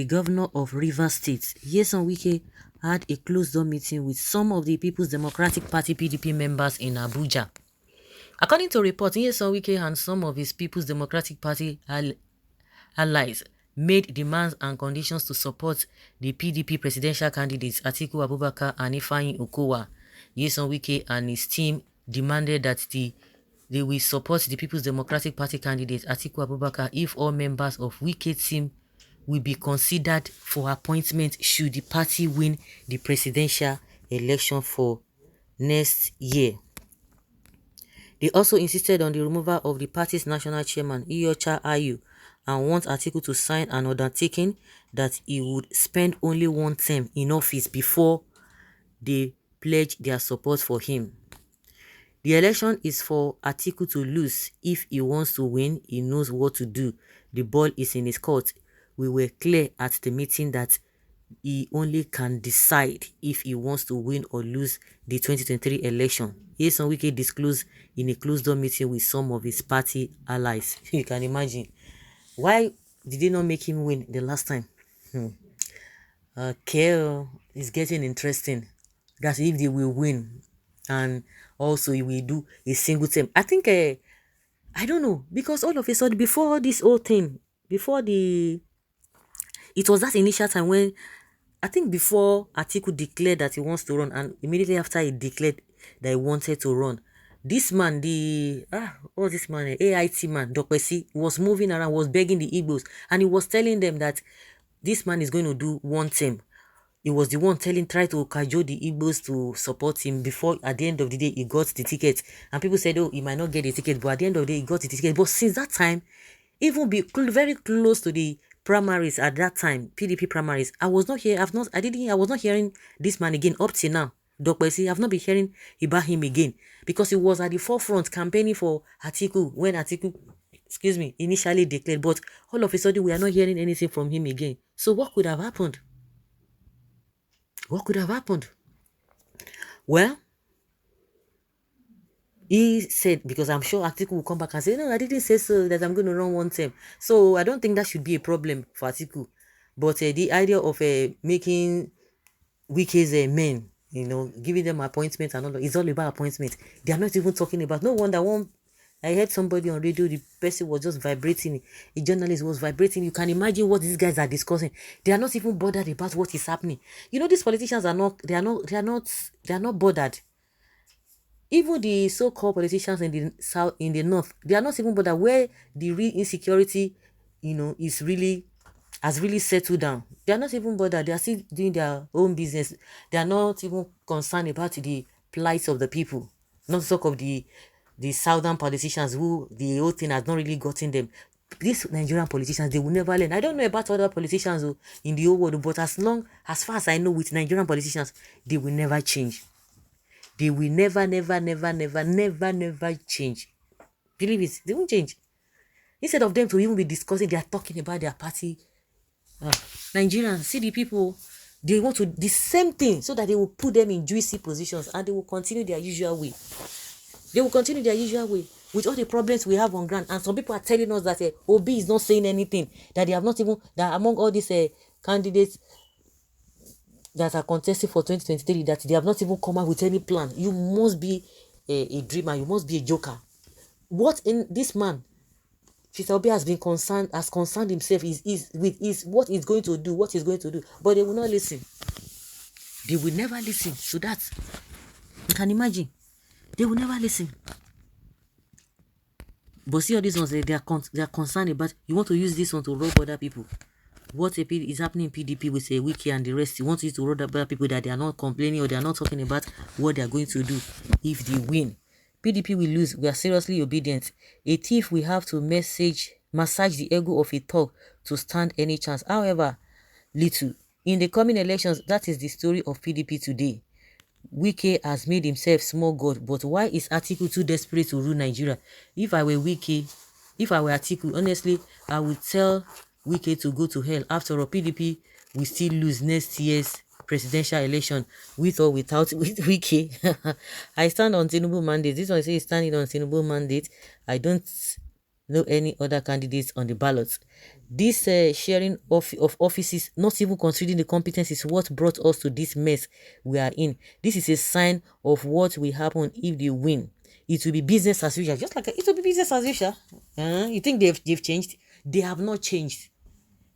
the governor of Rivers State, Nyesom Wike, had a closed-door meeting with some of the People's Democratic Party (PDP) members in Abuja. According to reports, Nyesom Wike and some of his People's Democratic Party allies made demands and conditions to support the PDP presidential candidates Atiku Abubakar and Ifeanyi Okowa. Nyesom Wike and his team demanded that they will support the People's Democratic Party candidate Atiku Abubakar if all members of Wike's team will be considered for appointment should the party win the presidential election for next year. They also insisted on the removal of the party's national chairman, Iyorchia Ayu, and want Atiku to sign an undertaking that he would spend only one term in office before they pledge their support for him. The election is for Atiku to lose. If he wants to win, he knows what to do. The ball is in his court. We were clear at the meeting that he only can decide if he wants to win or lose the 2023 election. Nyesom Wike disclosed in a closed-door meeting with some of his party allies. You can imagine. Why did they not make him win the last time? Okay, it's getting interesting. That's if they will win. And also he will do a single term. I think, I don't know, because all of a sudden, before this whole thing, it was that initial time when, I think before Atiku declared that he wants to run, and immediately after he declared that he wanted to run, this man, this man, AIT man, Dokwesi, was moving around, was begging the Igbos, and he was telling them that this man is going to do one term. He was the one try to cajole the Igbos to support him before, at the end of the day, he got the ticket. And people said, oh, he might not get the ticket, but at the end of the day, he got the ticket. But since that time, even very close to the primaries at that time, PDP primaries, I was not hearing this man again up till now. Dokwesi, I've not been hearing about him again because he was at the forefront campaigning for Atiku when Atiku, initially declared. But all of a sudden, we are not hearing anything from him again. So what could have happened? What could have happened? Well, he said, because I'm sure Atiku will come back and say, no, I didn't say so, that I'm going to run one term. So I don't think that should be a problem for Atiku. But the idea of making Wike's men, giving them appointments and all that, it's all about appointments. They are not even talking about, no wonder I heard somebody on radio, the person was just vibrating, a journalist was vibrating. You can imagine what these guys are discussing. They are not even bothered about what is happening. These politicians are not bothered. Even the so-called politicians in the south, in the north, they are not even bothered where the real insecurity, has really settled down. They are not even bothered. They are still doing their own business. They are not even concerned about the plight of the people. Not to talk of the southern politicians who the whole thing has not really gotten them. These Nigerian politicians, they will never learn. I don't know about other politicians in the whole world, but as far as I know, with Nigerian politicians, they will never change. They will never change. Believe it, they won't change. Instead of them to even be discussing, they are talking about their party. Nigerians, see the people, they want to the same thing so that they will put them in juicy positions and they will continue their usual way. They will continue their usual way with all the problems we have on ground. And some people are telling us that Obi is not saying anything, that they have not even, that among all these candidates that are contesting for 2023, that they have not even come up with any plan. You must be a dreamer. You must be a joker. What in this man, Peter Obi has concerned himself is what he's going to do, But they will not listen. They will never listen to that. You can imagine. They will never listen. But see all these ones, they are concerned about, you want to use this one to rob other people. What is happening in PDP with Wike and the rest, you want to use to rob other people that they are not complaining or they are not talking about what they are going to do if they win. PDP will lose. We are seriously obedient. A thief will have to massage the ego of a thug to stand any chance. However, little. In the coming elections, that is the story of PDP today. Wike has made himself small god, but why is Atiku too desperate to rule Nigeria? If I were Atiku, honestly, I would tell Wike to go to hell. After all, PDP will still lose next year's presidential election with or without Wike. I stand on Tinubu mandate. This one says standing on Tinubu mandate. I don't no any other candidates on the ballot. This sharing of offices, not even considering the competence, is what brought us to this mess we are in. This is a sign of what will happen if they win. It will be business as usual, just like it will be business as usual. You think they've changed? They have not changed.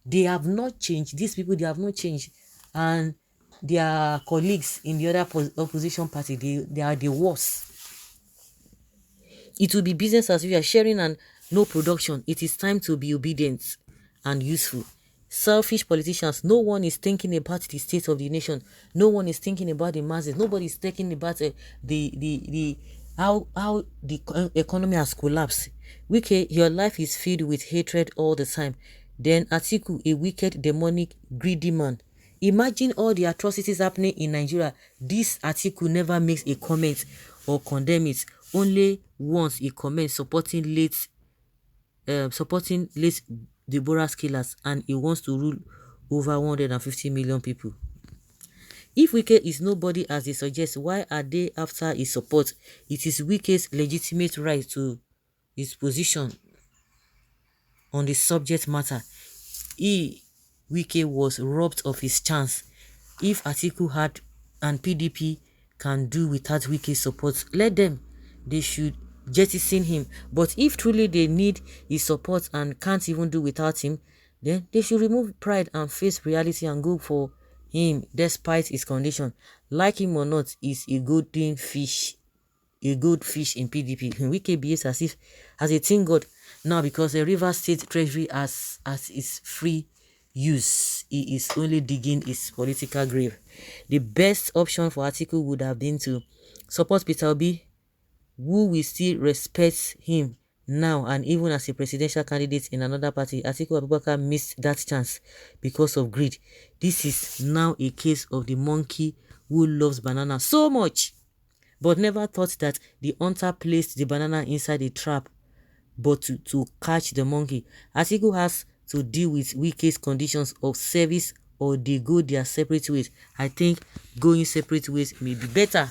They have not changed. These people, they have not changed. And their colleagues in the other opposition party, they are the worst. It will be business as usual, sharing and no production. It is time to be obedient and useful. Selfish politicians, no one is thinking about the state of the nation. No one is thinking about the masses. Nobody is thinking about the how the economy has collapsed. Wike, your life is filled with hatred all the time. Then Atiku, a wicked, demonic, greedy man. Imagine all the atrocities happening in Nigeria. This Atiku never makes a comment or condemn it. Only once he comments supporting late Deborah's killers, and he wants to rule over 150 million people. If Wike is nobody as they suggest, why are they after his support? It is Wike's legitimate right to his position on the subject matter. Wike was robbed of his chance. If Atiku had and PDP can do without Wike's support, let them. They should jettison him. But if truly they need his support and can't even do without him, then they should remove pride and face reality and go for him despite his condition. Like him or not, is a good thing fish. A good fish in PDP. Wike behaves as a thing god now because the River State Treasury as is free use. He is only digging his political grave. The best option for Atiku would have been to support Peter Obi, who will still respect him now, and even as a presidential candidate in another party. Atiku Abubakar missed that chance because of greed. This is now a case of the monkey who loves banana so much but never thought that the hunter placed the banana inside a trap but to catch the monkey. Atiku has to deal with Wike's conditions of service, or they go their separate ways. I think going separate ways may be better.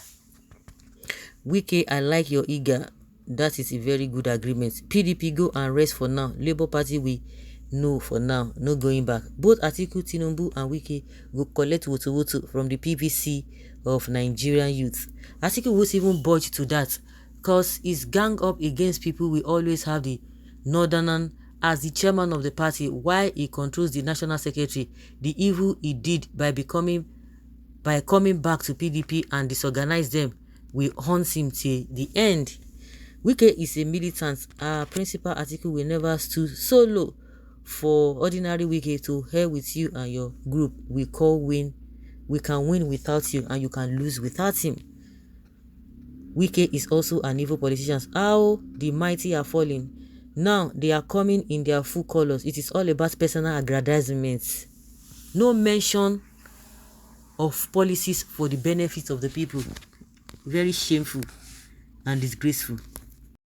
Wike, I like your eager. That is a very good agreement. PDP, go and rest for now. Labour Party, we know for now. No going back. Both Atiku, Tinubu and Wike go collect woto from the PVC of Nigerian youth. Atiku won't even budge to that because his gang up against people will always have the northern as the chairman of the party, while he controls the national secretary. The evil he did by coming back to PDP and disorganize them will haunt him till the end. Wike is a militant. Our principal Atiku will never stoop so low. For ordinary Wike, to hell with you and your group. We can win without you, and you can lose without him. Wike is also an evil politician. How the mighty are falling. Now they are coming in their full colors. It is all about personal aggrandizement. No mention of policies for the benefit of the people. Very shameful and disgraceful.